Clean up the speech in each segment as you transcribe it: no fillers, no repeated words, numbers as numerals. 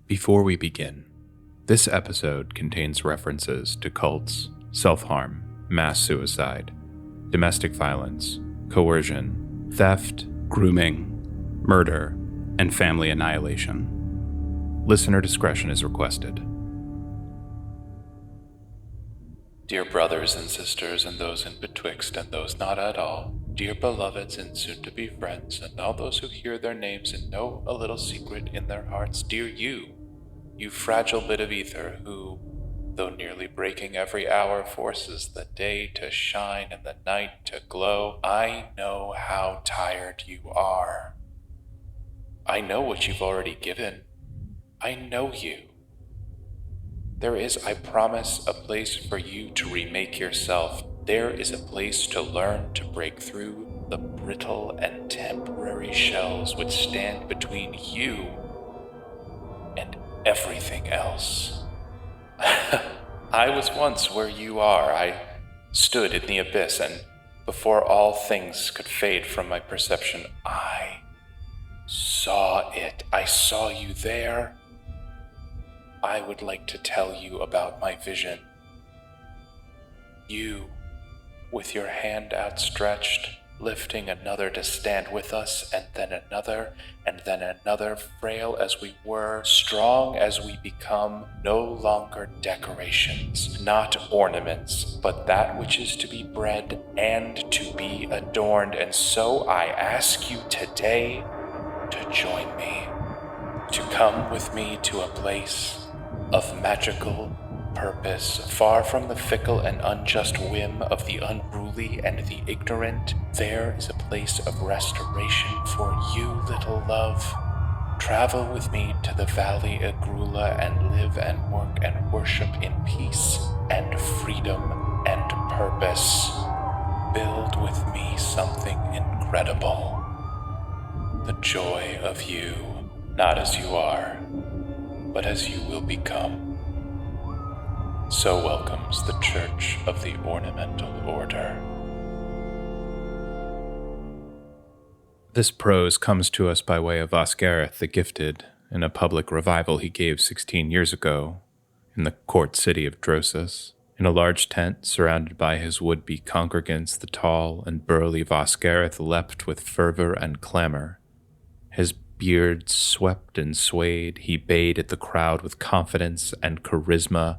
Before we begin, this episode contains references to cults, self-harm, mass suicide, domestic violence, coercion, theft, grooming, murder, and family annihilation. Listener discretion is requested. Dear brothers and sisters, and those in betwixt and those not at all, dear beloveds and soon-to-be friends, and all those who hear their names and know a little secret in their hearts, dear you fragile bit of ether who, though nearly breaking every hour, forces the day to shine and the night to glow, I know how tired you are. I know what you've already given. I know you. There is, I promise, a place for you to remake yourself. There is a place to learn to break through the brittle and temporary shells which stand between you and everything else. I was once where you are. I stood in the abyss, and before all things could fade from my perception, I saw it. I saw you there. I would like to tell you about my vision. You, with your hand outstretched, lifting another to stand with us, and then another, frail as we were, strong as we become, no longer decorations, not ornaments, but that which is to be bred and to be adorned. And so I ask you today to join me, to come with me to a place of magical purpose, far from the fickle and unjust whim of the unruly and the ignorant. There is a place of restoration for you, little love. Travel with me to the valley Igrula and live and work and worship in peace and freedom and purpose. Build with me something incredible. The joy of you, not as you are, but as you will become. So welcomes the Church of the Ornemental Order. This prose comes to us by way of Oscareth the Gifted in a public revival he gave 16 years ago in the court city of Drosus. In a large tent surrounded by his would-be congregants, the tall and burly Oscareth leapt with fervor and clamor. His beard swept and swayed, he bayed at the crowd with confidence and charisma,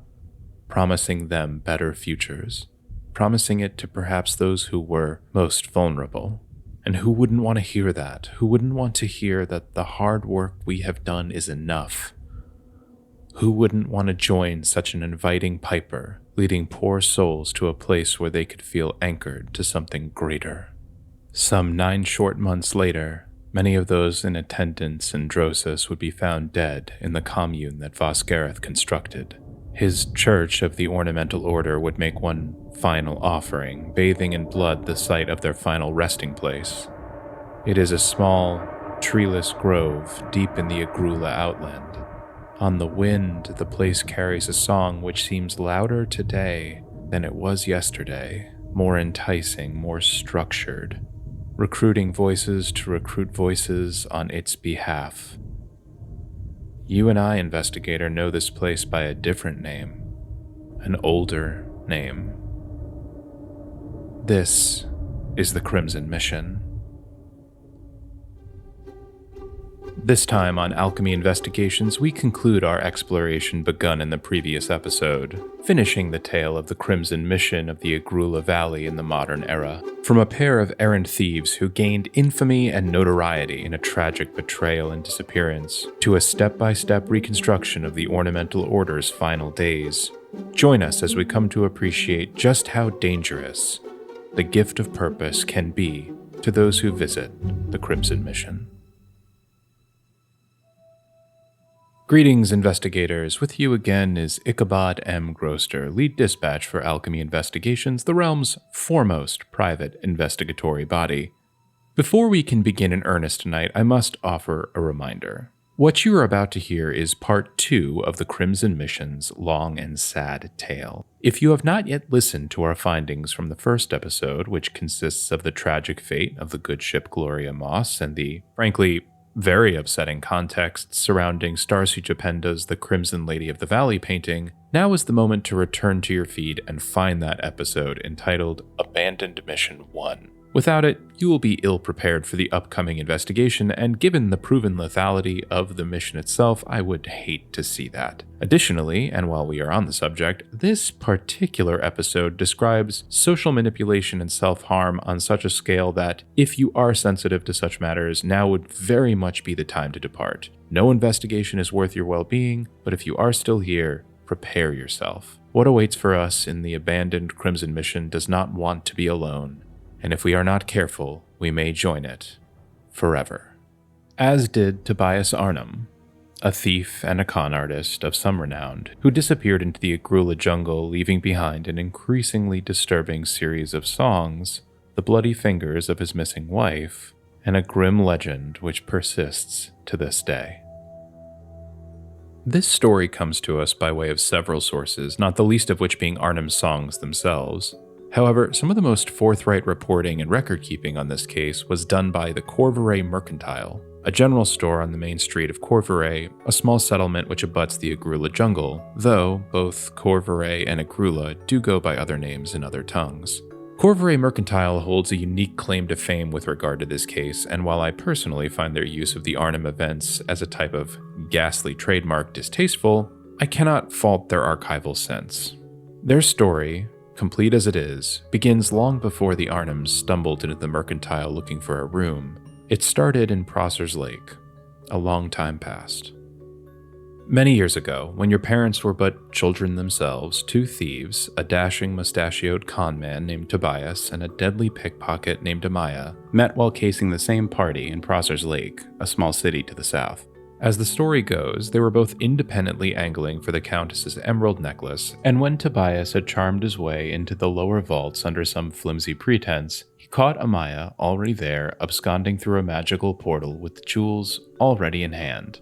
promising them better futures, promising it to perhaps those who were most vulnerable. And who wouldn't want to hear that? Who wouldn't want to hear that the hard work we have done is enough? Who wouldn't want to join such an inviting piper, leading poor souls to a place where they could feel anchored to something greater? Some 9 short months later, many of those in attendance in Drosus would be found dead in the commune that Oscareth constructed. His Church of the Ornamental Order would make one final offering, bathing in blood the site of their final resting place. It is a small, treeless grove deep in the Igrula outland. On the wind, the place carries a song which seems louder today than it was yesterday, more enticing, more structured, recruiting voices to recruit voices on its behalf. You and I, Investigator, know this place by a different name, an older name. This is the Crimson Mission. This time on Alchemy Investigations, we conclude our exploration begun in the previous episode, finishing the tale of the Crimson Mission of the Igrula Valley in the modern era. From a pair of errant thieves who gained infamy and notoriety in a tragic betrayal and disappearance, to a step-by-step reconstruction of the Ornamental Order's final days. Join us as we come to appreciate just how dangerous the gift of purpose can be to those who visit the Crimson Mission. Greetings, investigators. With you again is Ichabod M. Groster, lead dispatch for Alchemy Investigations, the realm's foremost private investigatory body. Before we can begin in earnest tonight, I must offer a reminder. What you are about to hear is part 2 of the Crimson Mission's long and sad tale. If you have not yet listened to our findings from the first episode, which consists of the tragic fate of the good ship Gloria Moss and the, frankly, very upsetting contexts surrounding Starcy Japenda's The Crimson Lady of the Valley painting, now is the moment to return to your feed and find that episode entitled Abandoned Mission 1. Without it, you will be ill-prepared for the upcoming investigation, and given the proven lethality of the mission itself, I would hate to see that. Additionally, and while we are on the subject, this particular episode describes social manipulation and self-harm on such a scale that, if you are sensitive to such matters, now would very much be the time to depart. No investigation is worth your well-being, but if you are still here, prepare yourself. What awaits for us in the abandoned Crimson Mission does not want to be alone. And if we are not careful, we may join it forever. As did Tobias Arnhem, a thief and a con artist of some renown, who disappeared into the Igrula jungle, leaving behind an increasingly disturbing series of songs, the bloody fingers of his missing wife, and a grim legend which persists to this day. This story comes to us by way of several sources, not the least of which being Arnhem's songs themselves. However, some of the most forthright reporting and record-keeping on this case was done by the Corvaray Mercantile, a general store on the main street of Corvaray, a small settlement which abuts the Igrula jungle, though both Corvaray and Igrula do go by other names in other tongues. Corvaray Mercantile holds a unique claim to fame with regard to this case, and while I personally find their use of the Arnhem events as a type of ghastly trademark distasteful, I cannot fault their archival sense. Their story, complete as it is, begins long before the Arnhems stumbled into the Mercantile looking for a room. It started in Prosser's Lake, a long time past. Many years ago, when your parents were but children themselves, two thieves, a dashing mustachioed con man named Tobias and a deadly pickpocket named Amaya, met while casing the same party in Prosser's Lake, a small city to the south. As the story goes, they were both independently angling for the Countess's emerald necklace, and when Tobias had charmed his way into the lower vaults under some flimsy pretense, he caught Amaya, already there, absconding through a magical portal with the jewels already in hand.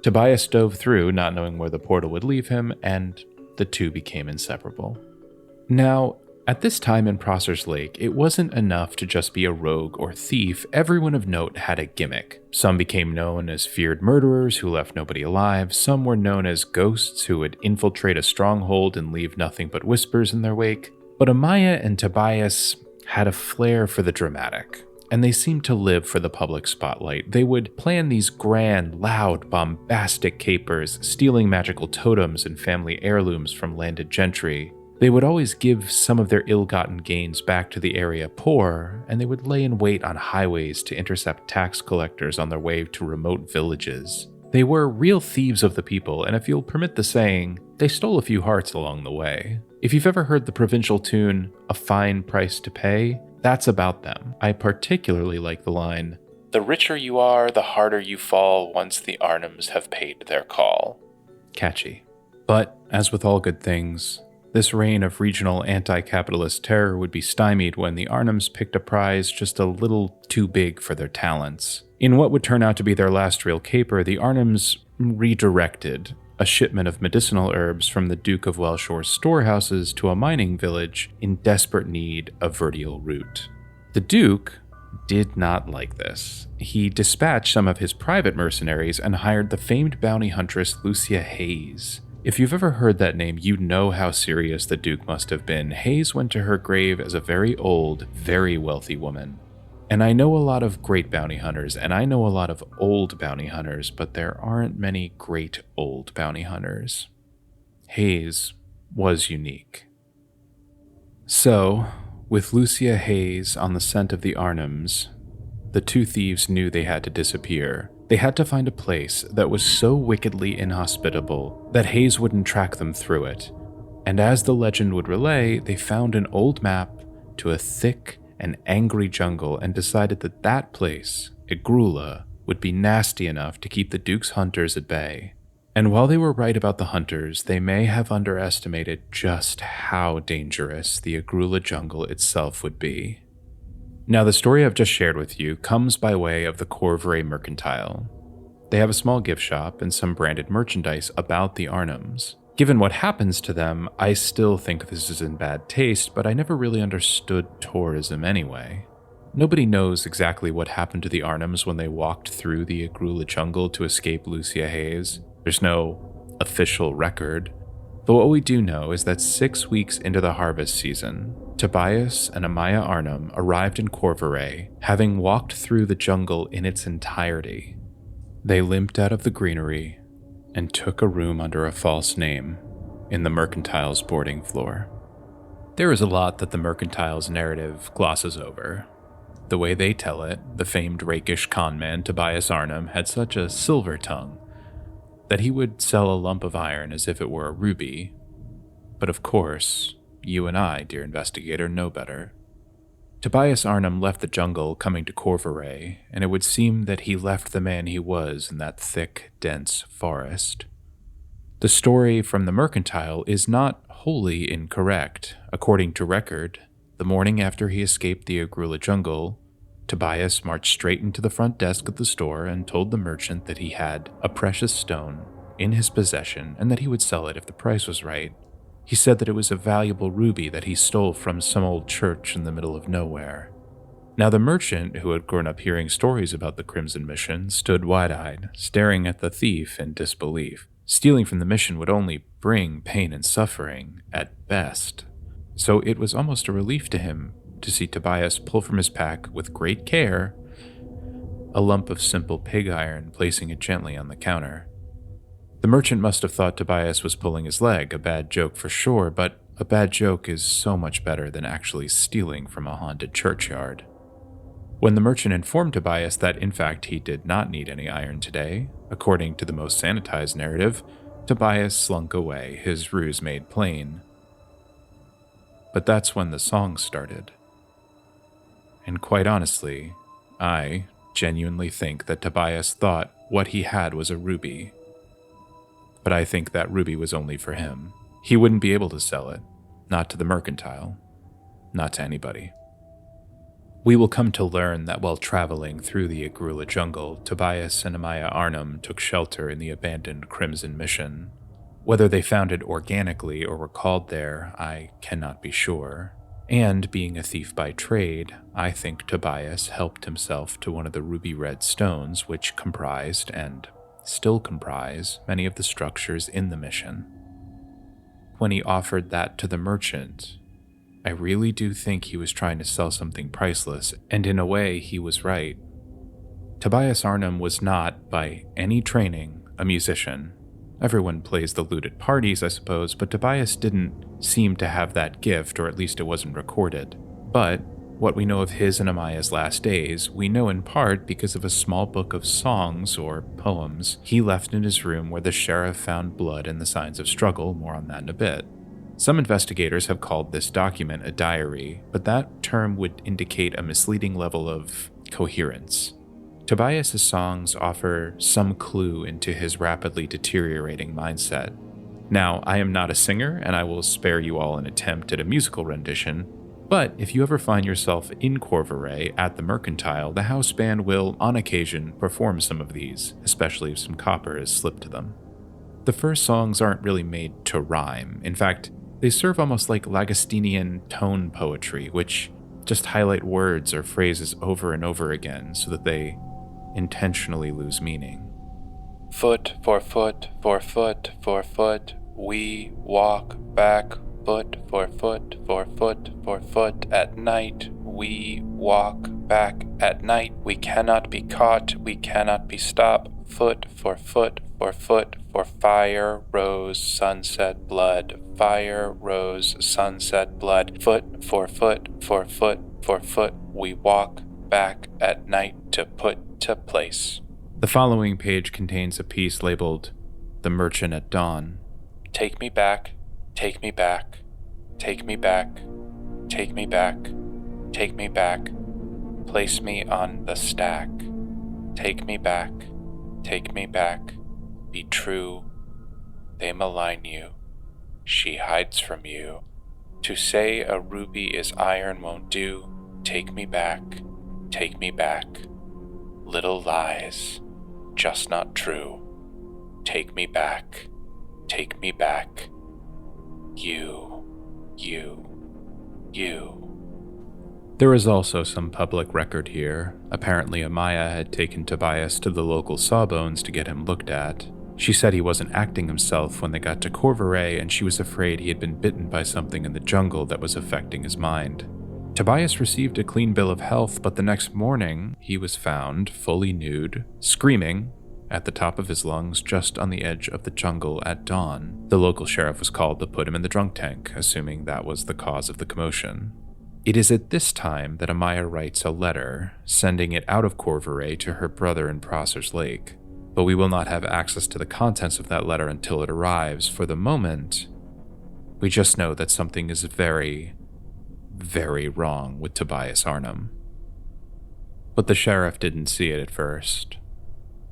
Tobias dove through, not knowing where the portal would leave him, and the two became inseparable. Now, at this time in Prosser's Lake, it wasn't enough to just be a rogue or thief. Everyone of note had a gimmick. Some became known as feared murderers who left nobody alive, some were known as ghosts who would infiltrate a stronghold and leave nothing but whispers in their wake. But Amaya and Tobias had a flair for the dramatic, and they seemed to live for the public spotlight. They would plan these grand, loud, bombastic capers, stealing magical totems and family heirlooms from landed gentry. They would always give some of their ill-gotten gains back to the area poor, and they would lay in wait on highways to intercept tax collectors on their way to remote villages. They were real thieves of the people, and if you'll permit the saying, they stole a few hearts along the way. If you've ever heard the provincial tune, "A Fine Price to Pay," that's about them. I particularly like the line, "The richer you are, the harder you fall once the Arnhems have paid their call." Catchy. But, as with all good things, this reign of regional anti-capitalist terror would be stymied when the Arnhems picked a prize just a little too big for their talents. In what would turn out to be their last real caper, the Arnhems redirected a shipment of medicinal herbs from the Duke of Wellshore's storehouses to a mining village in desperate need of vertial root. The Duke did not like this. He dispatched some of his private mercenaries and hired the famed bounty huntress Lucia Hayes. If you've ever heard that name, you know how serious the Duke must have been. Hayes went to her grave as a very old, very wealthy woman. And I know a lot of great bounty hunters, and I know a lot of old bounty hunters, but there aren't many great old bounty hunters. Hayes was unique. So, with Lucia Hayes on the scent of the Arnhems, the two thieves knew they had to disappear. They had to find a place that was so wickedly inhospitable that Hayes wouldn't track them through it. And as the legend would relay, they found an old map to a thick and angry jungle and decided that that place, Igrula, would be nasty enough to keep the Duke's hunters at bay. And while they were right about the hunters, they may have underestimated just how dangerous the Igrula jungle itself would be. Now, the story I've just shared with you comes by way of the Corvaray Mercantile. They have a small gift shop and some branded merchandise about the Arnhems. Given what happens to them, I still think this is in bad taste, but I never really understood tourism anyway. Nobody knows exactly what happened to the Arnhems when they walked through the Igrula jungle to escape Lucia Hayes. There's no official record. But what we do know is that 6 weeks into the harvest season, Tobias and Amaya Arnhem arrived in Corvaray, having walked through the jungle in its entirety. They limped out of the greenery and took a room under a false name in the Mercantile's boarding floor. There is a lot that the Mercantile's narrative glosses over. The way they tell it, the famed rakish conman Tobias Arnhem had such a silver tongue that he would sell a lump of iron as if it were a ruby. But of course, you and I, dear investigator, know better. Tobias Arnhem left the jungle coming to Corvaray, and it would seem that he left the man he was in that thick, dense forest. The story from the Mercantile is not wholly incorrect. According to record, the morning after he escaped the Igrula jungle, Tobias marched straight into the front desk of the store and told the merchant that he had a precious stone in his possession and that he would sell it if the price was right. He said that it was a valuable ruby that he stole from some old church in the middle of nowhere. Now the merchant, who had grown up hearing stories about the Crimson Mission, stood wide-eyed, staring at the thief in disbelief. Stealing from the mission would only bring pain and suffering, at best. So it was almost a relief to him to see Tobias pull from his pack with great care a lump of simple pig iron, placing it gently on the counter. The merchant must have thought Tobias was pulling his leg, a bad joke for sure, but a bad joke is so much better than actually stealing from a haunted churchyard. When the merchant informed Tobias that in fact he did not need any iron today, according to the most sanitized narrative, Tobias slunk away, his ruse made plain. But that's when the song started. And quite honestly, I genuinely think that Tobias thought what he had was a ruby. But I think that ruby was only for him. He wouldn't be able to sell it, not to the Mercantile, not to anybody. We will come to learn that while traveling through the Igrula jungle, Tobias and Amaya Arnhem took shelter in the abandoned Crimson Mission. Whether they found it organically or were called there, I cannot be sure. And being a thief by trade, I think Tobias helped himself to one of the ruby-red stones which comprised, and still comprise, many of the structures in the mission. When he offered that to the merchant, I really do think he was trying to sell something priceless, and in a way he was right. Tobias Arnhem was not, by any training, a musician. Everyone plays the lute at parties, I suppose, but Tobias didn't seem to have that gift, or at least it wasn't recorded. But what we know of his and Amaya's last days, we know in part because of a small book of songs, or poems, he left in his room where the sheriff found blood and the signs of struggle, more on that in a bit. Some investigators have called this document a diary, but that term would indicate a misleading level of coherence. Tobias's songs offer some clue into his rapidly deteriorating mindset. Now, I am not a singer, and I will spare you all an attempt at a musical rendition, but if you ever find yourself in Corvaray at the Mercantile, the house band will, on occasion, perform some of these, especially if some copper is slipped to them. The first songs aren't really made to rhyme. In fact, they serve almost like Lagostinian tone poetry, which just highlight words or phrases over and over again so that they intentionally lose meaning. Foot for foot for foot for foot, we walk back. Foot for foot for foot for foot at night, we walk back at night. We cannot be caught, we cannot be stopped. Foot for foot for foot for fire, rose, sunset, blood. Fire, rose, sunset, blood. Foot for foot for foot for foot, we walk back at night to put to place. The following page contains a piece labeled The Merchant at Dawn. Take me back, take me back, take me back, take me back, take me back, place me on the stack. Take me back, be true, they malign you, she hides from you. To say a ruby is iron won't do, take me back, little lies, just not true. Take me back, you. There was also some public record here. Apparently, Amaya had taken Tobias to the local Sawbones to get him looked at. She said he wasn't acting himself when they got to Corvaray, and she was afraid he had been bitten by something in the jungle that was affecting his mind. Tobias received a clean bill of health, but the next morning, he was found, fully nude, screaming at the top of his lungs just on the edge of the jungle at dawn. The local sheriff was called to put him in the drunk tank, assuming that was the cause of the commotion. It is at this time that Amaya writes a letter, sending it out of Corvaray to her brother in Prosser's Lake. But we will not have access to the contents of that letter until it arrives. For the moment, we just know that something is very, very wrong with Tobias Arnhem. But the sheriff didn't see it at first.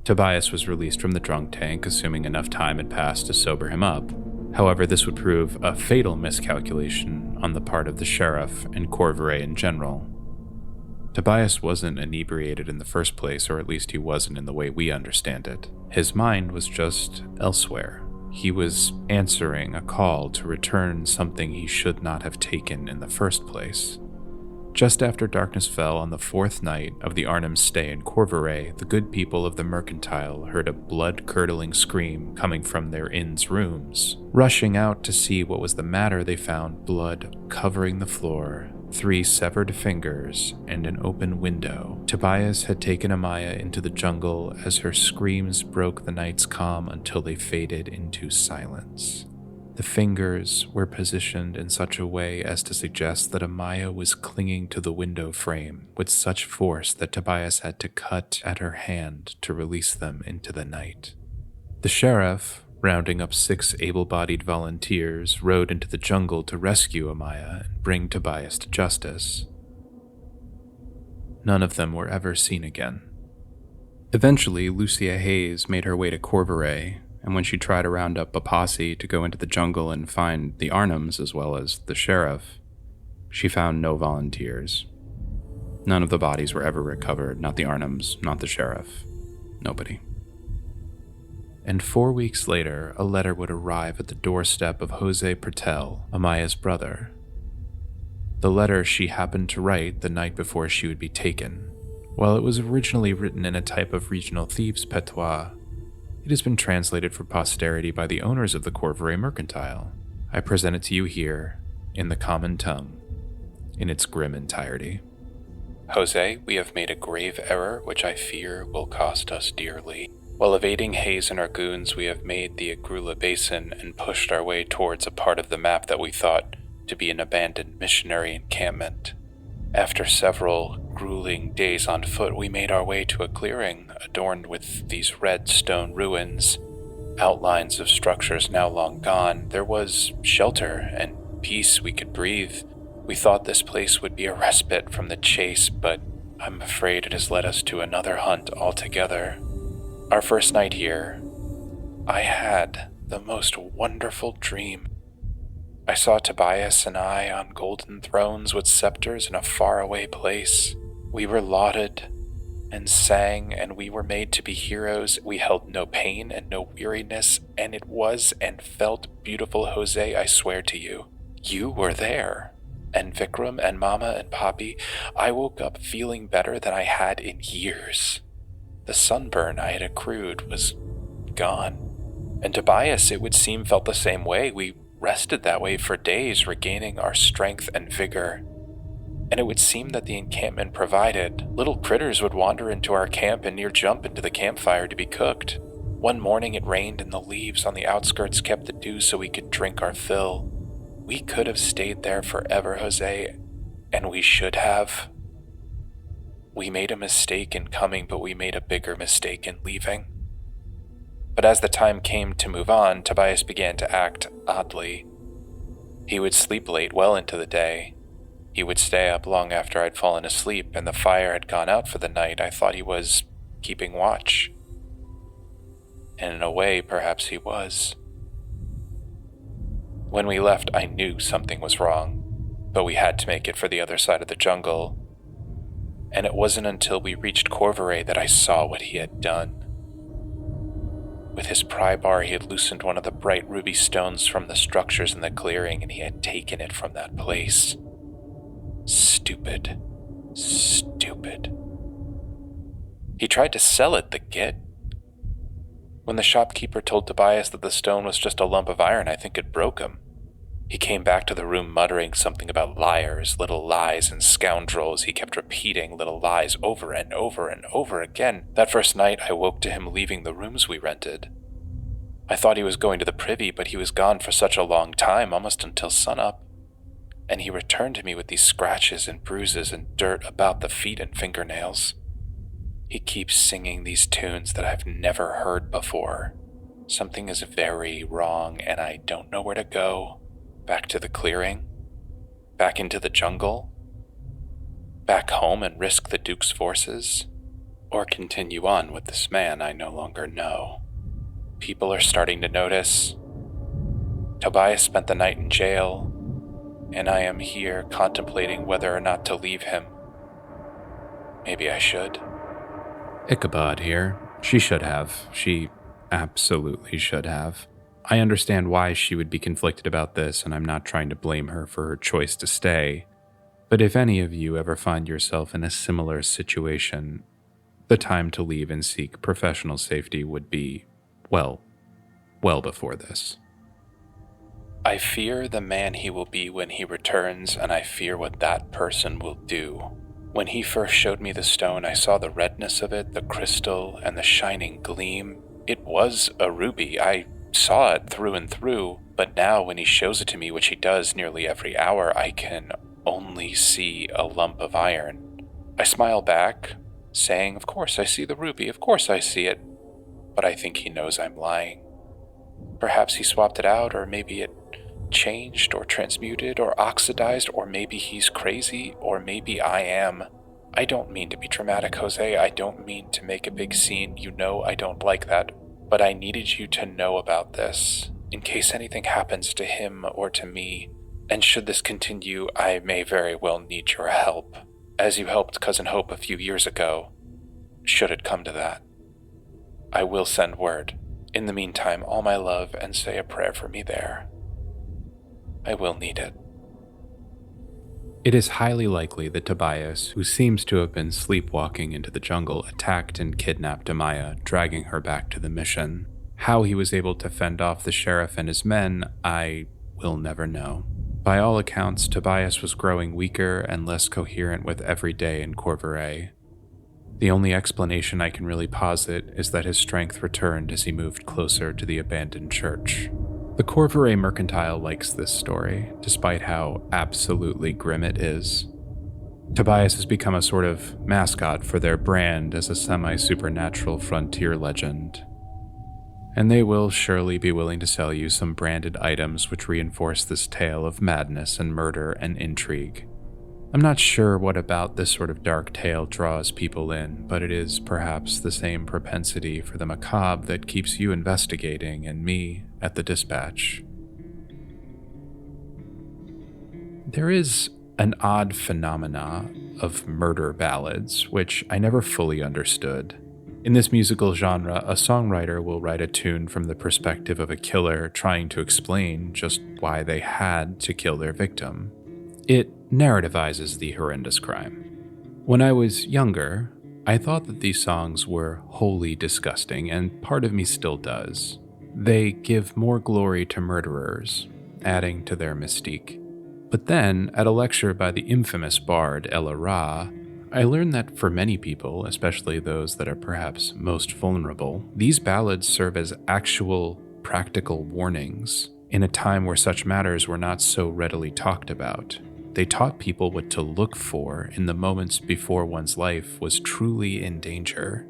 Tobias was released from the drunk tank, assuming enough time had passed to sober him up. However, this would prove a fatal miscalculation on the part of the sheriff and Corvaray in general. Tobias wasn't inebriated in the first place, or at least he wasn't in the way we understand it. His mind was just elsewhere. He was answering a call to return something he should not have taken in the first place. Just after darkness fell on the fourth night of the Arnhem's stay in Corvaray, the good people of the Mercantile heard a blood-curdling scream coming from their inn's rooms. Rushing out to see what was the matter, they found blood covering the floor, 3 severed fingers, and an open window. Tobias had taken Amaya into the jungle as her screams broke the night's calm until they faded into silence. The fingers were positioned in such a way as to suggest that Amaya was clinging to the window frame with such force that Tobias had to cut at her hand to release them into the night. The sheriff, rounding up 6 able-bodied volunteers, rode into the jungle to rescue Amaya and bring Tobias to justice. None of them were ever seen again. Eventually, Lucia Hayes made her way to Corvaray, and when she tried to round up a posse to go into the jungle and find the Arnhems as well as the sheriff, she found no volunteers. None of the bodies were ever recovered, not the Arnhems, not the sheriff, nobody. And 4 weeks later, a letter would arrive at the doorstep of Jose Pertel, Amaya's brother. The letter she happened to write the night before she would be taken. While it was originally written in a type of regional thieves' patois, it has been translated for posterity by the owners of the Corvaray Mercantile. I present it to you here, in the common tongue, in its grim entirety. Jose, we have made a grave error which I fear will cost us dearly. While evading Hayes and our goons, we have made the Igrula Basin and pushed our way towards a part of the map that we thought to be an abandoned missionary encampment. After several grueling days on foot, we made our way to a clearing adorned with these red stone ruins, outlines of structures now long gone. There was shelter and peace we could breathe. We thought this place would be a respite from the chase, but I'm afraid it has led us to another hunt altogether. Our first night here, I had the most wonderful dream. I saw Tobias and I on golden thrones with scepters in a faraway place. We were lauded and sang, and we were made to be heroes. We held no pain and no weariness, and it was and felt beautiful, Jose, I swear to you. You were there. And Vikram and Mama and Poppy, I woke up feeling better than I had in years. The sunburn I had accrued was gone. And Tobias, it would seem, felt the same way. We rested that way for days, regaining our strength and vigor. And it would seem that the encampment provided. Little critters would wander into our camp and near jump into the campfire to be cooked. One morning it rained and the leaves on the outskirts kept the dew so we could drink our fill. We could have stayed there forever, Jose, and we should have. We made a mistake in coming, but we made a bigger mistake in leaving. But as the time came to move on, Tobias began to act oddly. He would sleep late well into the day. He would stay up long after I'd fallen asleep and the fire had gone out for the night. I thought he was keeping watch. And in a way, perhaps he was. When we left, I knew something was wrong, but we had to make it for the other side of the jungle. And it wasn't until we reached Corvaray that I saw what he had done. With his pry bar, he had loosened one of the bright ruby stones from the structures in the clearing, and he had taken it from that place. Stupid. Stupid. He tried to sell it, the git. When the shopkeeper told Tobias that the stone was just a lump of iron, I think it broke him. He came back to the room muttering something about liars, little lies, and scoundrels. He kept repeating little lies over and over and over again. That first night, I woke to him leaving the rooms we rented. I thought he was going to the privy, but he was gone for such a long time, almost until sunup. And he returned to me with these scratches and bruises and dirt about the feet and fingernails. He keeps singing these tunes that I've never heard before. Something is very wrong, and I don't know where to go. Back to the clearing? Back into the jungle? Back home and risk the Duke's forces? Or continue on with this man I no longer know? People are starting to notice. Tobias spent the night in jail, and I am here contemplating whether or not to leave him. Maybe I should. Ichabod here. She should have. She absolutely should have. I understand why she would be conflicted about this, and I'm not trying to blame her for her choice to stay. But if any of you ever find yourself in a similar situation, the time to leave and seek professional safety would be, well before this. I fear the man he will be when he returns, and I fear what that person will do. When he first showed me the stone, I saw the redness of it, the crystal, and the shining gleam. It was a ruby. I saw it through and through, but now when he shows it to me, which he does nearly every hour, I can only see a lump of iron. I smile back, saying, "Of course I see the ruby, of course I see it," but I think he knows I'm lying. Perhaps he swapped it out, or maybe it changed or transmuted or oxidized, or maybe he's crazy, or maybe I am. I don't mean to be dramatic, Jose. I don't mean to make a big scene. You know I don't like that. But I needed you to know about this, in case anything happens to him or to me. And should this continue, I may very well need your help, as you helped Cousin Hope a few years ago, should it come to that. I will send word. In the meantime, all my love, and say a prayer for me there. I will need it. It is highly likely that Tobias, who seems to have been sleepwalking into the jungle, attacked and kidnapped Amaya, dragging her back to the mission. How he was able to fend off the sheriff and his men, I will never know. By all accounts, Tobias was growing weaker and less coherent with every day in Corvaray. The only explanation I can really posit is that his strength returned as he moved closer to the abandoned church. The Corvaray Mercantile likes this story, despite how absolutely grim it is. Tobias has become a sort of mascot for their brand as a semi-supernatural frontier legend. And they will surely be willing to sell you some branded items which reinforce this tale of madness and murder and intrigue. I'm not sure what about this sort of dark tale draws people in, but it is perhaps the same propensity for the macabre that keeps you investigating and me at the dispatch. There is an odd phenomena of murder ballads, which I never fully understood. In this musical genre, a songwriter will write a tune from the perspective of a killer trying to explain just why they had to kill their victim. It narrativizes the horrendous crime. When I was younger, I thought that these songs were wholly disgusting, and part of me still does. They give more glory to murderers, adding to their mystique. But then, at a lecture by the infamous bard Ella Ra, I learned that for many people, especially those that are perhaps most vulnerable, these ballads serve as actual, practical warnings in a time where such matters were not so readily talked about. They taught people what to look for in the moments before one's life was truly in danger.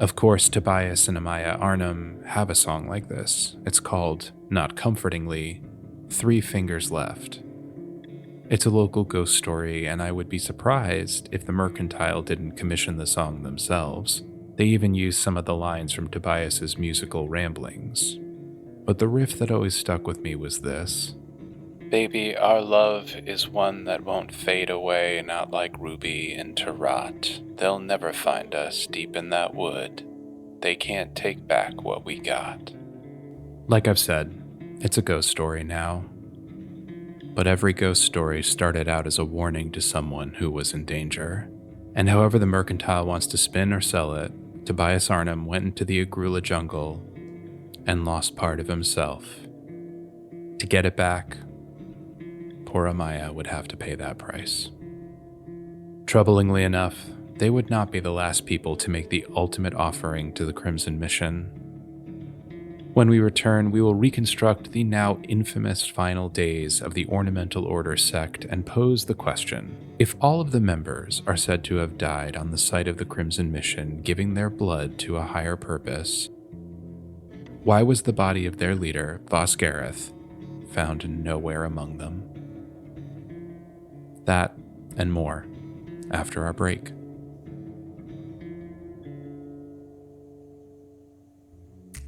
Of course, Tobias and Amaya Arnhem have a song like this. It's called, not comfortingly, 3 Fingers Left. It's a local ghost story, and I would be surprised if the Mercantile didn't commission the song themselves. They even used some of the lines from Tobias's musical ramblings. But the riff that always stuck with me was this. Baby, our love is one that won't fade away, not like ruby into rot. They'll never find us deep in that wood. They can't take back what we got. Like I've said, it's a ghost story now. But every ghost story started out as a warning to someone who was in danger. And however the mercantile wants to spin or sell it, Tobias Arnhem went into the Igrula jungle and lost part of himself. To get it back, poor Amaya would have to pay that price. Troublingly enough, they would not be the last people to make the ultimate offering to the Crimson Mission. When we return, we will reconstruct the now infamous final days of the Ornemental Order sect and pose the question: if all of the members are said to have died on the site of the Crimson Mission, giving their blood to a higher purpose, why was the body of their leader, Vosgareth, found nowhere among them? That and more after our break.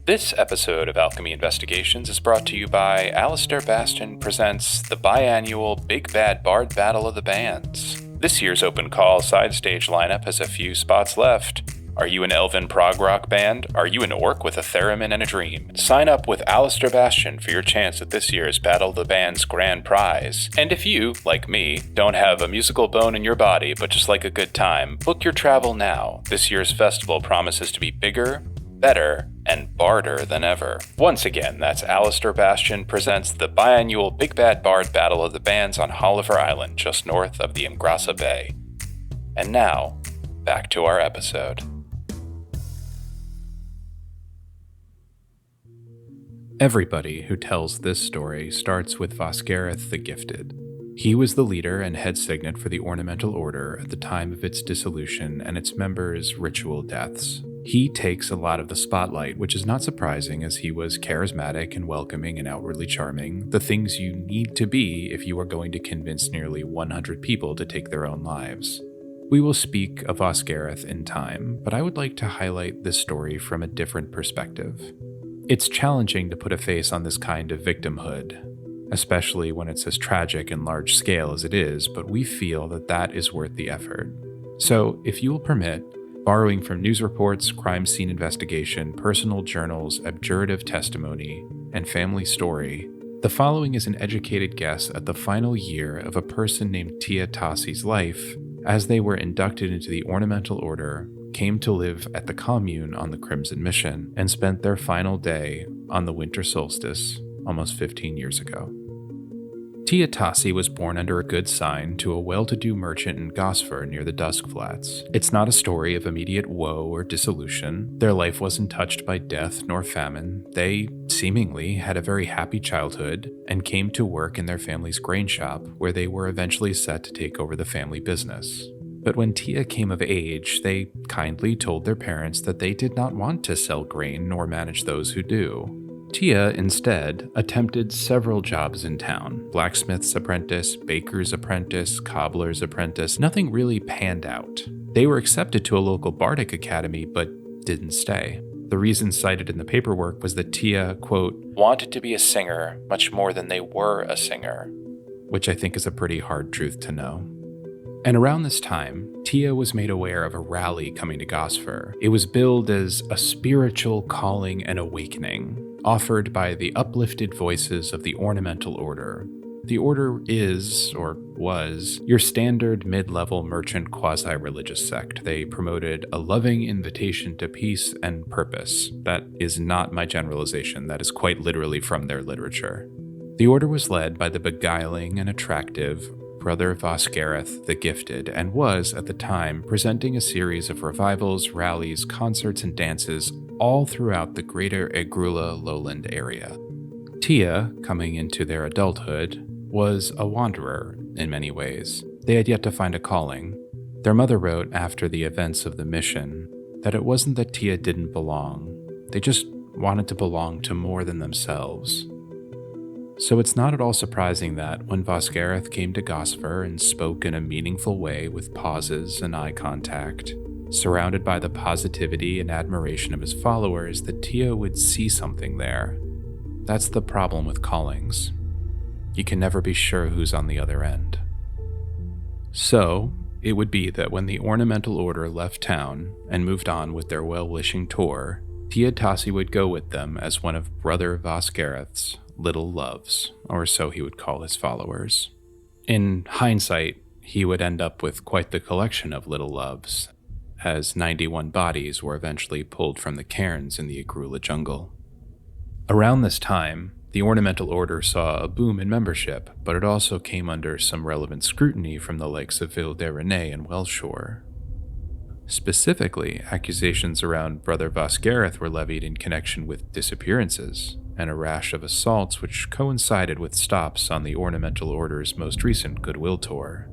This episode of Alchemy Investigations is brought to you by Alistair Bastion presents the biannual Big Bad Bard Battle of the Bands. This year's open call side stage lineup has a few spots left. Are you an elven prog rock band? Are you an orc with a theremin and a dream? Sign up with Alistair Bastion for your chance at this year's Battle of the Bands grand prize. And if you, like me, don't have a musical bone in your body but just like a good time, book your travel now. This year's festival promises to be bigger, better, and barder than ever. Once again, that's Alistair Bastion presents the biannual Big Bad Bard Battle of the Bands on Holliver Island, just north of the Igrula Bay. And now, back to our episode. Everybody who tells this story starts with Vosgareth the Gifted. He was the leader and head signet for the Ornemental Order at the time of its dissolution and its members' ritual deaths. He takes a lot of the spotlight, which is not surprising as he was charismatic and welcoming and outwardly charming, the things you need to be if you are going to convince nearly 100 people to take their own lives. We will speak of Vosgareth in time, but I would like to highlight this story from a different perspective. It's challenging to put a face on this kind of victimhood, especially when it's as tragic and large scale as it is, but we feel that that is worth the effort. So, if you will permit, borrowing from news reports, crime scene investigation, personal journals, abjurative testimony, and family story, the following is an educated guess at the final year of a person named Tia Tassi's life as they were inducted into the Ornemental Order, came to live at the commune on the Crimson Mission, and spent their final day on the winter solstice almost 15 years ago. Tia Tassi was born under a good sign to a well-to-do merchant in Gosford near the Dusk Flats. It's not a story of immediate woe or dissolution. Their life wasn't touched by death nor famine. They, seemingly, had a very happy childhood and came to work in their family's grain shop, where they were eventually set to take over the family business. But when Tia came of age, they kindly told their parents that they did not want to sell grain nor manage those who do. Tia, instead, attempted several jobs in town: blacksmith's apprentice, baker's apprentice, cobbler's apprentice. Nothing really panned out. They were accepted to a local bardic academy, but didn't stay. The reason cited in the paperwork was that Tia, quote, wanted to be a singer much more than they were a singer, which I think is a pretty hard truth to know. And around this time, Tia was made aware of a rally coming to Gosford. It was billed as a spiritual calling and awakening, offered by the uplifted voices of the Ornemental Order. The Order is, or was, your standard mid-level merchant quasi-religious sect. They promoted a loving invitation to peace and purpose. That is not my generalization, that is quite literally from their literature. The Order was led by the beguiling and attractive Brother Vosgareth the Gifted, and was, at the time, presenting a series of revivals, rallies, concerts, and dances all throughout the greater Igrula lowland area. Tia, coming into their adulthood, was a wanderer in many ways. They had yet to find a calling. Their mother wrote after the events of the mission that it wasn't that Tia didn't belong, they just wanted to belong to more than themselves. So it's not at all surprising that when Vosgareth came to Gosford and spoke in a meaningful way with pauses and eye contact, surrounded by the positivity and admiration of his followers, that Tia would see something there. That's the problem with callings. You can never be sure who's on the other end. So, it would be that when the Ornemental Order left town and moved on with their well-wishing tour, Tia Tassi would go with them as one of Brother Vosgareth's little loves, or so he would call his followers. In hindsight, he would end up with quite the collection of little loves, as 91 bodies were eventually pulled from the cairns in the Igrula jungle. Around this time, the Ornemental Order saw a boom in membership, but it also came under some relevant scrutiny from the likes of Ville de Renais and Wellshore. Specifically, accusations around Brother Vasgareth were levied in connection with disappearances and a rash of assaults which coincided with stops on the Ornemental Order's most recent Goodwill tour.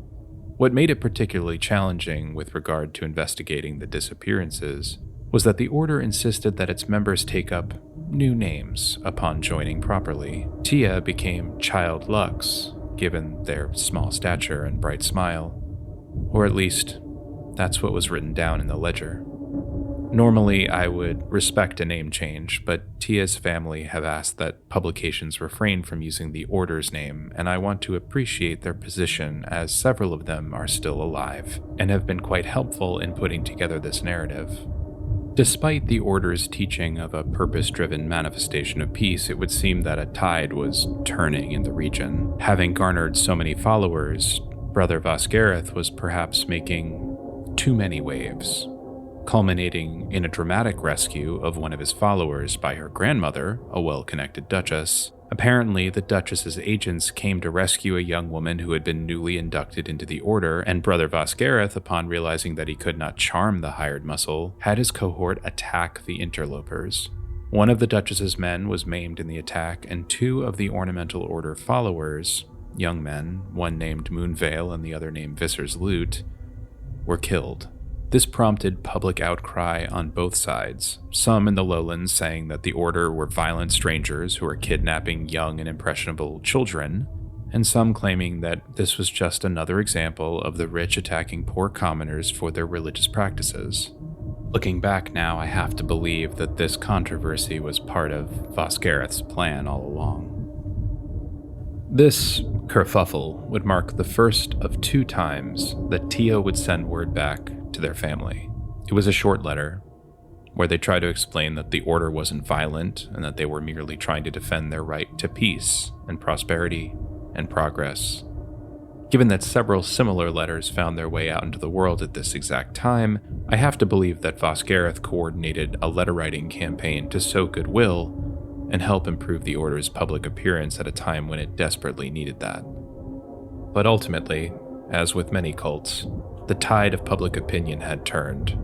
What made it particularly challenging with regard to investigating the disappearances was that the Order insisted that its members take up new names upon joining properly. Tia became Child Lux, given their small stature and bright smile, or at least that's what was written down in the ledger. Normally, I would respect a name change, but Tia's family have asked that publications refrain from using the Order's name, and I want to appreciate their position as several of them are still alive and have been quite helpful in putting together this narrative. Despite the Order's teaching of a purpose-driven manifestation of peace, it would seem that a tide was turning in the region. Having garnered so many followers, Brother Vasgareth was perhaps making too many waves, culminating in a dramatic rescue of one of his followers by her grandmother, a well-connected duchess. Apparently, the duchess's agents came to rescue a young woman who had been newly inducted into the Order, and Brother Vasgareth, upon realizing that he could not charm the hired muscle, had his cohort attack the interlopers. One of the duchess's men was maimed in the attack, and two of the Ornemental Order followers, young men, one named Moonvale and the other named Visser's Lute, were killed. This prompted public outcry on both sides, some in the lowlands saying that the Order were violent strangers who were kidnapping young and impressionable children, and some claiming that this was just another example of the rich attacking poor commoners for their religious practices. Looking back now, I have to believe that this controversy was part of Vasgareth's plan all along. This kerfuffle would mark the first of 2 times that Tia would send word back to their family. It was a short letter where they tried to explain that the Order wasn't violent and that they were merely trying to defend their right to peace and prosperity and progress. Given that several similar letters found their way out into the world at this exact time, I have to believe that Vasgareth coordinated a letter-writing campaign to sow goodwill and help improve the Order's public appearance at a time when it desperately needed that. But ultimately, as with many cults, the tide of public opinion had turned.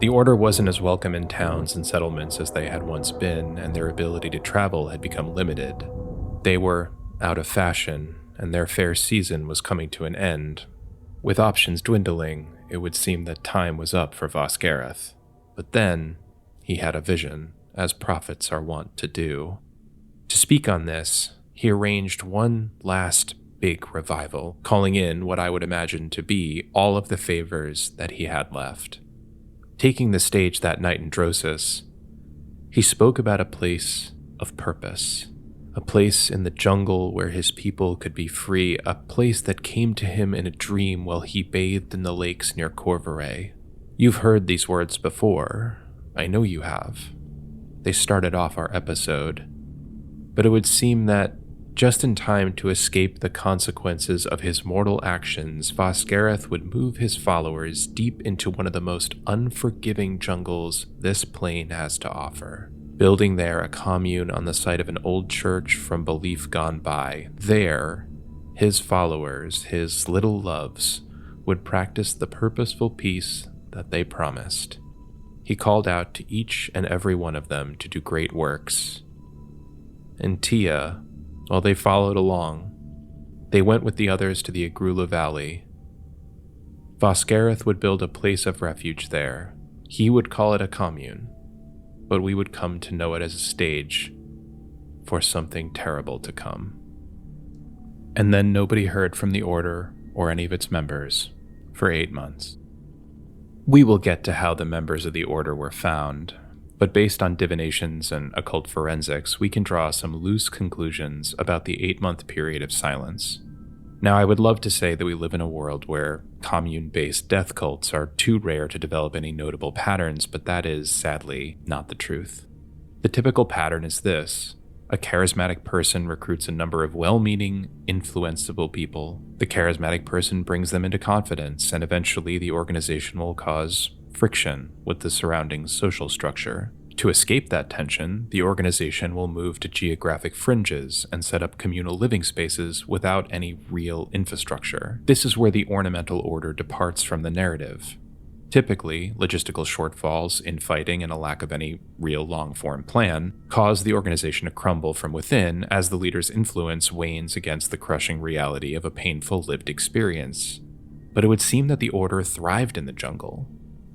The Order wasn't as welcome in towns and settlements as they had once been, and their ability to travel had become limited. They were out of fashion, and their fair season was coming to an end. With options dwindling, it would seem that time was up for Vasgareth. But then, he had a vision, as prophets are wont to do. To speak on this, he arranged one last big revival, calling in what I would imagine to be all of the favors that he had left. Taking the stage that night in Drosis, he spoke about a place of purpose, a place in the jungle where his people could be free, a place that came to him in a dream while he bathed in the lakes near Corvaray. You've heard these words before. I know you have. They started off our episode. But it would seem that just in time to escape the consequences of his mortal actions, Vasgareth would move his followers deep into one of the most unforgiving jungles this plane has to offer, building there a commune on the site of an old church from belief gone by. There, his followers, his little loves, would practice the purposeful peace that they promised. He called out to each and every one of them to do great works. And Tia, while they followed along, they went with the others to the Igrula Valley. Vasgareth would build a place of refuge there. He would call it a commune, but we would come to know it as a stage for something terrible to come. And then nobody heard from the Order or any of its members for 8 months. We will get to how the members of the Order were found, but based on divinations and occult forensics, we can draw some loose conclusions about the 8-month period of silence. Now, I would love to say that we live in a world where commune-based death cults are too rare to develop any notable patterns, but that is, sadly, not the truth. The typical pattern is this. A charismatic person recruits a number of well-meaning, influenceable people. The charismatic person brings them into confidence, and eventually the organization will cause friction with the surrounding social structure. To escape that tension, the organization will move to geographic fringes and set up communal living spaces without any real infrastructure. This is where the Ornemental Order departs from the narrative. Typically, logistical shortfalls, infighting, and a lack of any real long-form plan cause the organization to crumble from within as the leader's influence wanes against the crushing reality of a painful lived experience. But it would seem that the Order thrived in the jungle.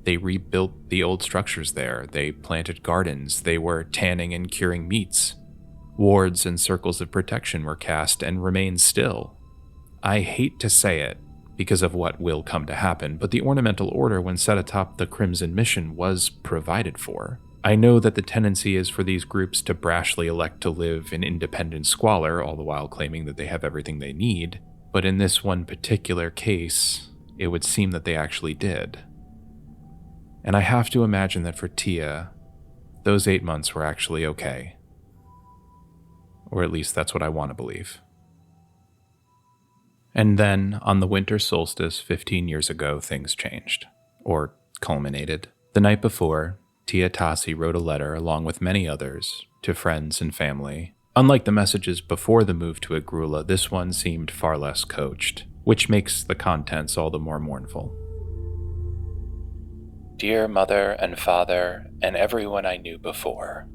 They rebuilt the old structures there, they planted gardens, they were tanning and curing meats. Wards and circles of protection were cast and remain still. I hate to say it, because of what will come to happen, but the Ornemental Order, when set atop the Crimson Mission, was provided for. I know that the tendency is for these groups to brashly elect to live in independent squalor, all the while claiming that they have everything they need, but in this one particular case, it would seem that they actually did. And I have to imagine that for Tia, those 8 months were actually okay. Or at least that's what I want to believe. And then, on the winter solstice 15 years ago, things changed. Or culminated. The night before, Tia Tassi wrote a letter, along with many others, to friends and family. Unlike the messages before the move to Igrula, this one seemed far less coached, which makes the contents all the more mournful. Dear Mother and Father, and everyone I knew before,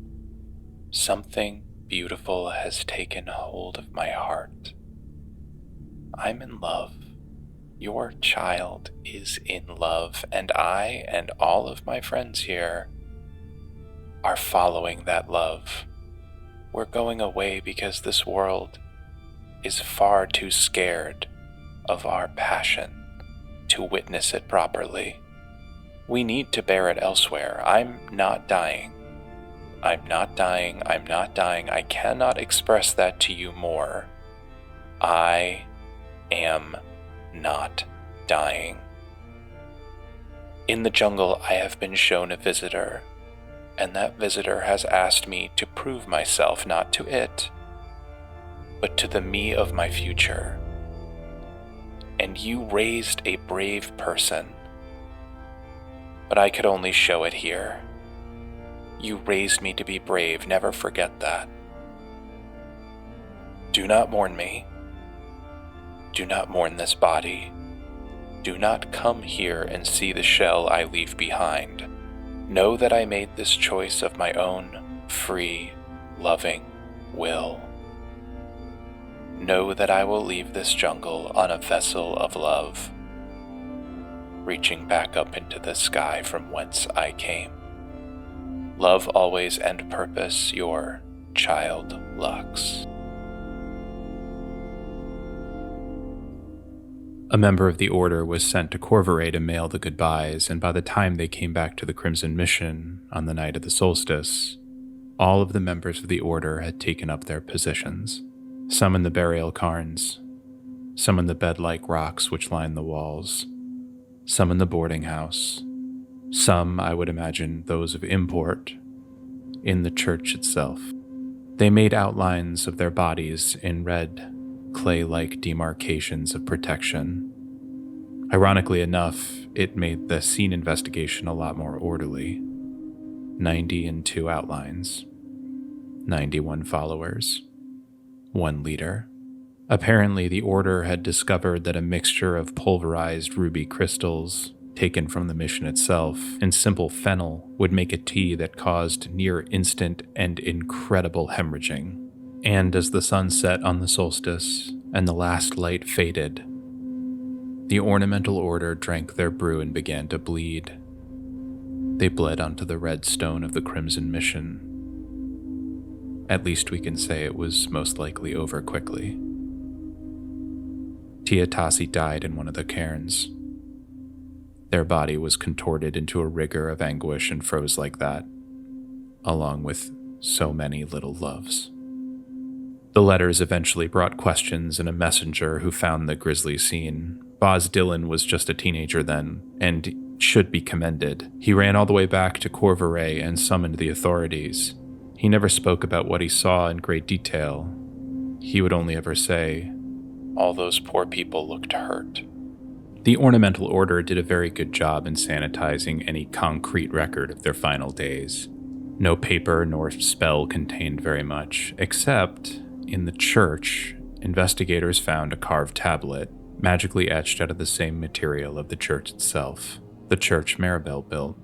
something beautiful has taken hold of my heart. I'm in love. Your child is in love, and I and all of my friends here are following that love. We're going away because this world is far too scared of our passion to witness it properly. We need to bear it elsewhere. I'm not dying. I'm not dying. I'm not dying. I cannot express that to you more. I am not dying. In the jungle, I have been shown a visitor, and that visitor has asked me to prove myself not to it, but to the me of my future. And you raised a brave person, but I could only show it here. You raised me to be brave, never forget that. Do not mourn me. Do not mourn this body. Do not come here and see the shell I leave behind. Know that I made this choice of my own free, loving will. Know that I will leave this jungle on a vessel of love, reaching back up into the sky from whence I came. Love always and purpose, your child Lux. A member of the Order was sent to Corvaray to mail the goodbyes, and by the time they came back to the Crimson Mission on the night of the solstice, all of the members of the Order had taken up their positions. Some in the burial cairns, some in the bed-like rocks which lined the walls, some in the boarding house, some, I would imagine, those of import, in the church itself. They made outlines of their bodies in red, clay-like demarcations of protection. Ironically enough, it made the scene investigation a lot more orderly. 92 outlines, 91 followers, 1 leader. Apparently, the Order had discovered that a mixture of pulverized ruby crystals, taken from the mission itself, and simple fennel would make a tea that caused near-instant and incredible hemorrhaging. And as the sun set on the solstice and the last light faded, the Ornemental Order drank their brew and began to bleed. They bled onto the red stone of the Crimson Mission. At least we can say it was most likely over quickly. Tia Tassi died in one of the cairns. Their body was contorted into a rigor of anguish and froze like that, along with so many little loves. The letters eventually brought questions and a messenger who found the grisly scene. Boz Dillon was just a teenager then, and should be commended. He ran all the way back to Corvaray and summoned the authorities. He never spoke about what he saw in great detail. He would only ever say, "All those poor people looked hurt." The Ornemental Order did a very good job in sanitizing any concrete record of their final days. No paper nor spell contained very much, except in the church, investigators found a carved tablet, magically etched out of the same material of the church itself, the church Maribel built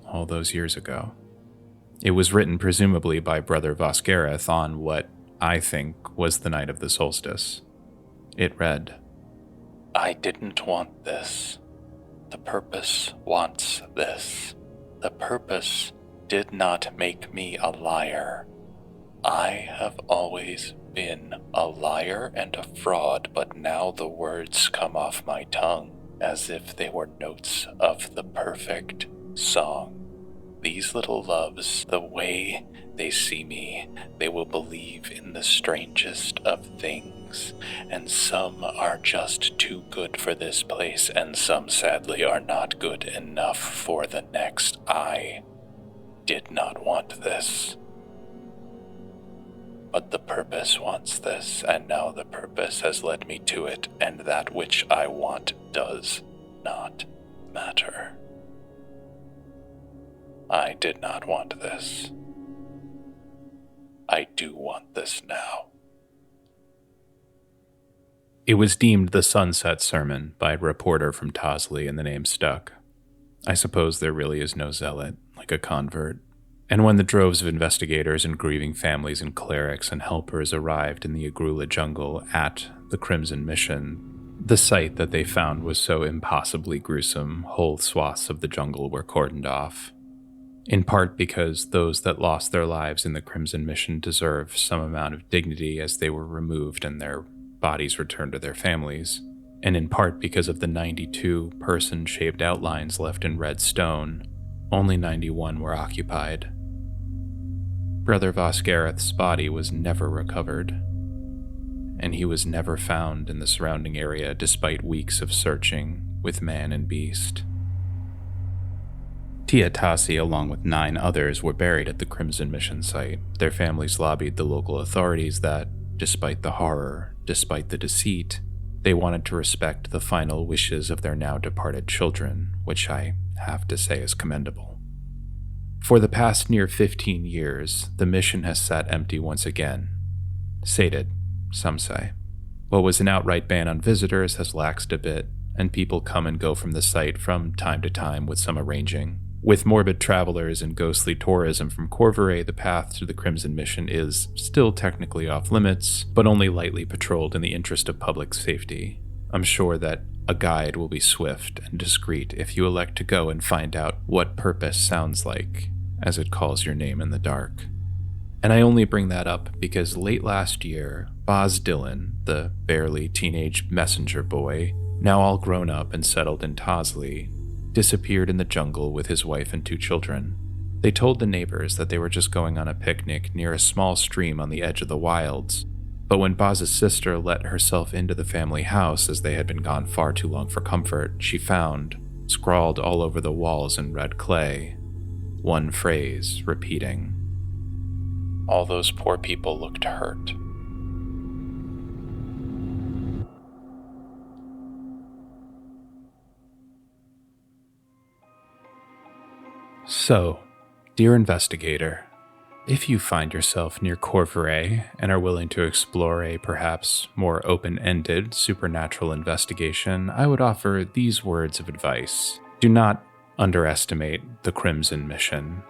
all those years ago. It was written presumably by Brother Vosgareth on what I think was the night of the solstice. It read, "I didn't want this. The purpose wants this. The purpose did not make me a liar. I have always been a liar and a fraud, but now the words come off my tongue as if they were notes of the perfect song. These little loves, the way they see me, they will believe in the strangest of things, and some are just too good for this place, and some sadly are not good enough for the next. I did not want this. But the purpose wants this, and now the purpose has led me to it, and that which I want does not matter. I did not want this. I do want this now." It was deemed the Sunset Sermon by a reporter from Tosley, and the name stuck. I suppose there really is no zealot, like a convert. And when the droves of investigators and grieving families and clerics and helpers arrived in the Igrula jungle at the Crimson Mission, the sight that they found was so impossibly gruesome, whole swaths of the jungle were cordoned off. In part because those that lost their lives in the Crimson Mission deserve some amount of dignity as they were removed and their bodies returned to their families, and in part because of the 92 person-shaped outlines left in red stone, only 91 were occupied. Brother Vosgareth's body was never recovered, and he was never found in the surrounding area despite weeks of searching with man and beast. Tia Tassi, along with 9 others, were buried at the Crimson Mission site. Their families lobbied the local authorities that, despite the horror, despite the deceit, they wanted to respect the final wishes of their now departed children, which I have to say is commendable. For the past near 15 years, the mission has sat empty once again. Sated, some say. What was an outright ban on visitors has laxed a bit, and people come and go from the site from time to time with some arranging. With morbid travelers and ghostly tourism from Corvaray, the path to the Crimson Mission is still technically off limits, but only lightly patrolled in the interest of public safety. I'm sure that a guide will be swift and discreet if you elect to go and find out what purpose sounds like as it calls your name in the dark. And I only bring that up because late last year, Boz Dillon, the barely teenage messenger boy, now all grown up and settled in Tosley, disappeared in the jungle with his wife and 2 children. They told the neighbors that they were just going on a picnic near a small stream on the edge of the wilds, but when Boz's sister let herself into the family house as they had been gone far too long for comfort, she found, scrawled all over the walls in red clay, one phrase repeating, "All those poor people looked hurt." So, dear investigator, if you find yourself near Corvaray and are willing to explore a perhaps more open-ended supernatural investigation, I would offer these words of advice. Do not underestimate the Crimson Mission.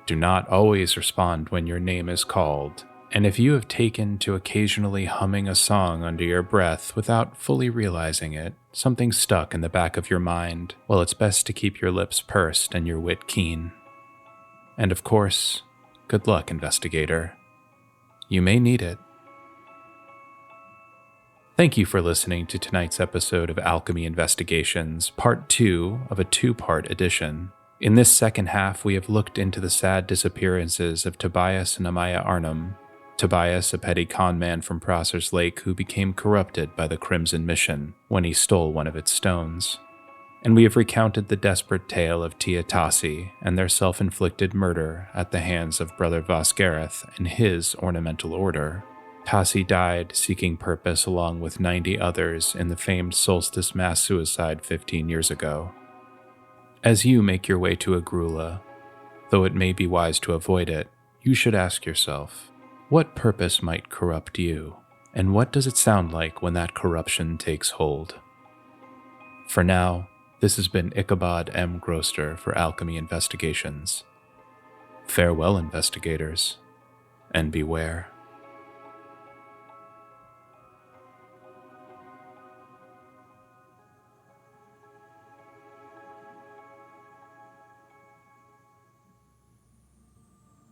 Do not always respond when your name is called, and if you have taken to occasionally humming a song under your breath without fully realizing it, something stuck in the back of your mind, well, it's best to keep your lips pursed and your wit keen. And of course, good luck, investigator. You may need it. Thank you for listening to tonight's episode of Alchemy Investigations, part 2 of a 2-part edition. In this second half, we have looked into the sad disappearances of Tobias and Amaya Arnhem. Tobias, a petty con man from Prosser's Lake who became corrupted by the Crimson Mission when he stole one of its stones. and we have recounted the desperate tale of Tia Tassi and their self-inflicted murder at the hands of Brother Vosgareth and his Ornemental Order. Tassi died seeking purpose along with 90 others in the famed Solstice mass suicide 15 years ago. As you make your way to Igrula, though it may be wise to avoid it, you should ask yourself, what purpose might corrupt you, and what does it sound like when that corruption takes hold? For now, this has been Ichabod M. Groster for Alchemy Investigations. Farewell, investigators, and beware.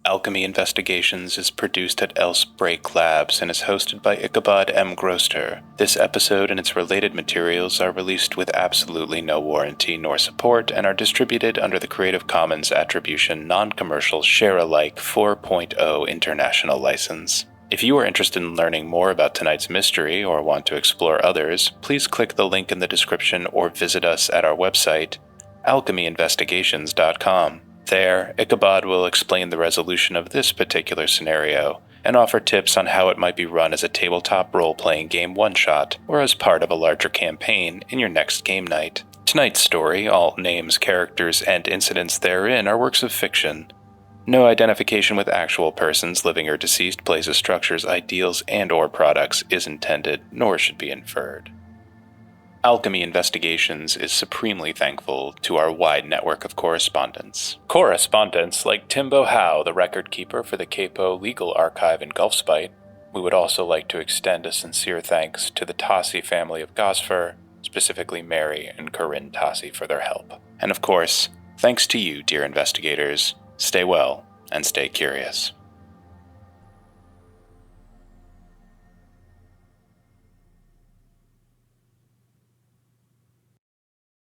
Alchemy Investigations is produced at Elsebreak Labs and is hosted by Ichabod M. Groster. This episode and its related materials are released with absolutely no warranty nor support and are distributed under the Creative Commons Attribution Non-Commercial Share-alike 4.0 International License. If you are interested in learning more about tonight's mystery or want to explore others, please click the link in the description or visit us at our website, alchemyinvestigations.com. There, Ichabod will explain the resolution of this particular scenario and offer tips on how it might be run as a tabletop role-playing game one-shot or as part of a larger campaign in your next game night. Tonight's story, all names, characters, and incidents therein are works of fiction. No identification with actual persons, living or deceased, places, structures, ideals, and/or products is intended, nor should be inferred. Alchemy Investigations is supremely thankful to our wide network of correspondents. Correspondents like Timbo Howe, the record keeper for the Capo Legal Archive in Gulfspite. We would also like to extend a sincere thanks to the Tassi family of Gosford, specifically Mary and Corinne Tassi, for their help. And of course, thanks to you, dear investigators. Stay well and stay curious.